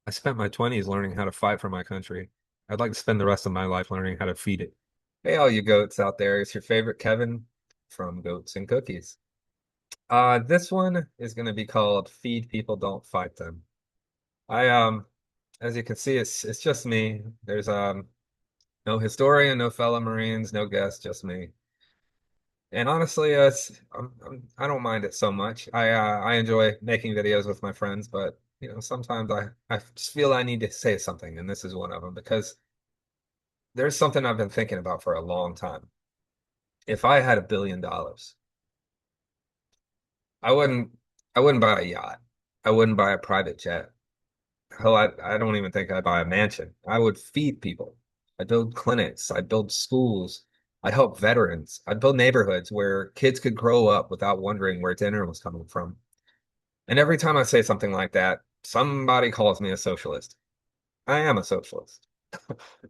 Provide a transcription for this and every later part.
I spent my 20s learning how to fight for my country. I'd like to spend the rest of my life learning how to feed it. Hey, all you goats out there. It's your favorite Kevin from Goats and Cookies. This one is going to be called Feed People, Don't Fight Them. As you can see, it's just me. There's no historian, no fellow Marines, no guest, just me. And honestly, I don't mind it so much. I enjoy making videos with my friends, but sometimes I just feel I need to say something, and this is one of them because there's something I've been thinking about for a long time. If I had $1 billion, I wouldn't I wouldn't buy a yacht. I wouldn't buy a private jet. Hell, I don't even think I'd buy a mansion. I would feed people. I'd build clinics. I'd build schools. I'd help veterans. I'd build neighborhoods where kids could grow up without wondering where dinner was coming from. And every time I say something like that, somebody calls me a socialist. I am a socialist.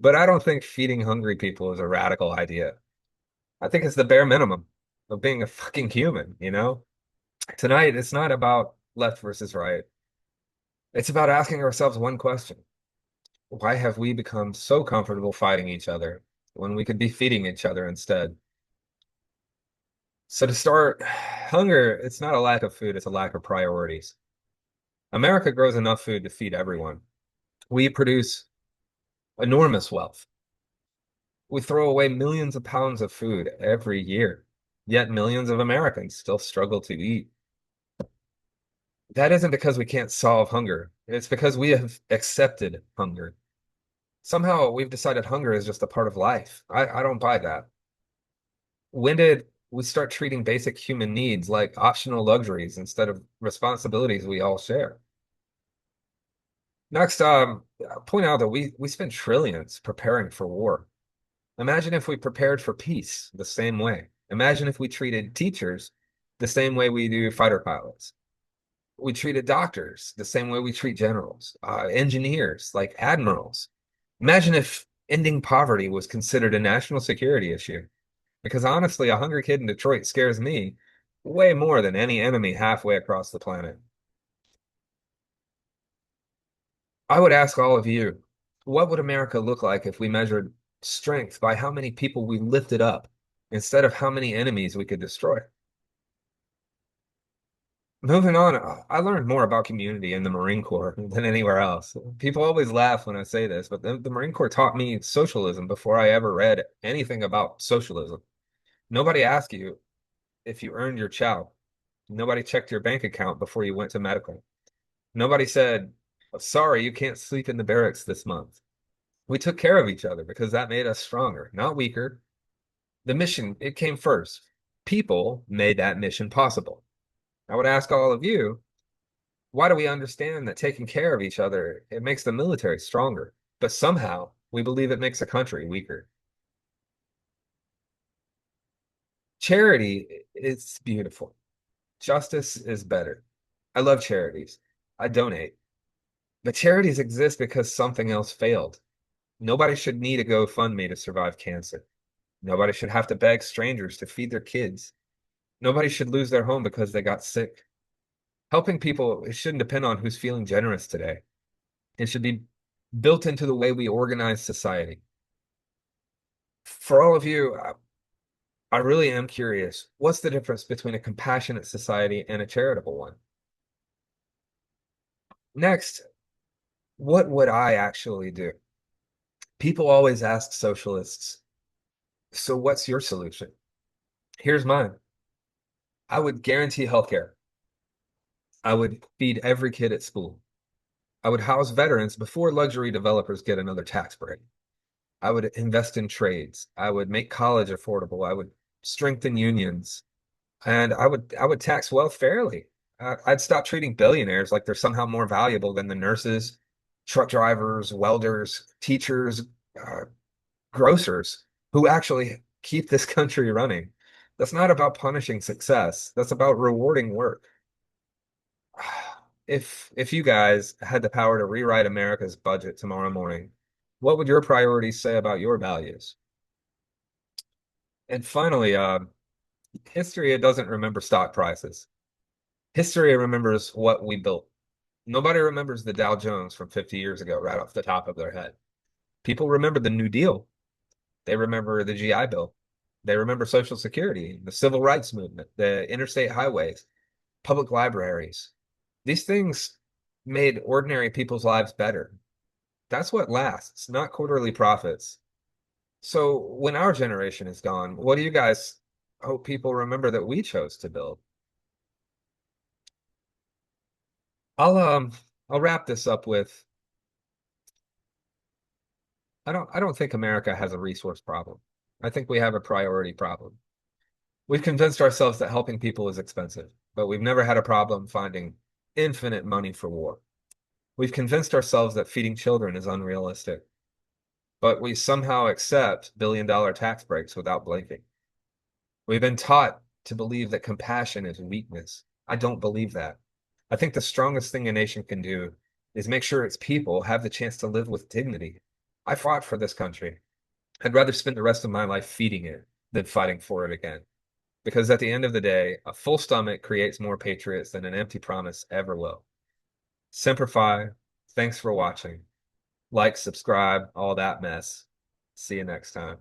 But I don't think feeding hungry people is a radical idea. I think it's the bare minimum of being a fucking human? Tonight, it's not about left versus right. It's about asking ourselves one question. Why have we become so comfortable fighting each other when we could be feeding each other instead? So to start, hunger, it's not a lack of food, it's a lack of priorities. America grows enough food to feed everyone. We produce enormous wealth. We throw away millions of pounds of food every year, yet millions of Americans still struggle to eat. That isn't because we can't solve hunger. It's because we have accepted hunger. Somehow we've decided hunger is just a part of life. I don't buy that. When did we start treating basic human needs like optional luxuries instead of responsibilities we all share? Next, I'll point out that we spend trillions preparing for war. Imagine if we prepared for peace the same way. Imagine if we treated teachers the same way we do fighter pilots. We treated doctors the same way we treat generals, engineers like admirals. Imagine if ending poverty was considered a national security issue. Because honestly, a hungry kid in Detroit scares me way more than any enemy halfway across the planet. I would ask all of you, what would America look like if we measured strength by how many people we lifted up instead of how many enemies we could destroy? Moving on, I learned more about community in the Marine Corps than anywhere else. People always laugh when I say this, but the Marine Corps taught me socialism before I ever read anything about socialism. Nobody asked you if you earned your chow. Nobody checked your bank account before you went to medical. Nobody said, "Oh, sorry, you can't sleep in the barracks this month." We took care of each other because that made us stronger, not weaker. The mission, it came first. People made that mission possible. I would ask all of you, why do we understand that taking care of each other, it makes the military stronger, but somehow we believe it makes a country weaker? Charity is beautiful. Justice is better. I love charities. I donate. But charities exist because something else failed. Nobody should need a GoFundMe to survive cancer. Nobody should have to beg strangers to feed their kids. Nobody should lose their home because they got sick. Helping people, it shouldn't depend on who's feeling generous today. It should be built into the way we organize society. For all of you, I really am curious. What's the difference between a compassionate society and a charitable one? Next, what would I actually do? People always ask socialists, so what's your solution? Here's mine. I would guarantee healthcare. I would feed every kid at school. I would house veterans before luxury developers get another tax break. I would invest in trades. I would make college affordable. I would strengthen unions, and I would tax wealth fairly. I'd stop treating billionaires like they're somehow more valuable than the nurses, truck drivers, welders, teachers, uh, grocers who actually keep this country running. That's not about punishing success. That's about rewarding work. If you guys had the power to rewrite America's budget tomorrow morning, what would your priorities say about your values? And finally, history, it doesn't remember stock prices. History remembers what we built. Nobody remembers the Dow Jones from 50 years ago right off the top of their head. People remember the New Deal. They remember the GI Bill. They remember Social Security, the Civil Rights Movement, the interstate highways, public libraries. These things made ordinary people's lives better. That's what lasts, not quarterly profits. So when our generation is gone, what do you guys hope people remember that we chose to build? I'll um I'll wrap this up with I don't think America has a resource problem. I think we have a priority problem. We've convinced ourselves that helping people is expensive, but we've never had a problem finding infinite money for war. We've convinced ourselves that feeding children is unrealistic, but we somehow accept billion-dollar tax breaks without blinking. We've been taught to believe that compassion is weakness. I don't believe that. I think the strongest thing a nation can do is make sure its people have the chance to live with dignity. I fought for this country. I'd rather spend the rest of my life feeding it than fighting for it again. Because at the end of the day, a full stomach creates more patriots than an empty promise ever will. Semper Fi, thanks for watching. Like, subscribe, all that mess. See you next time.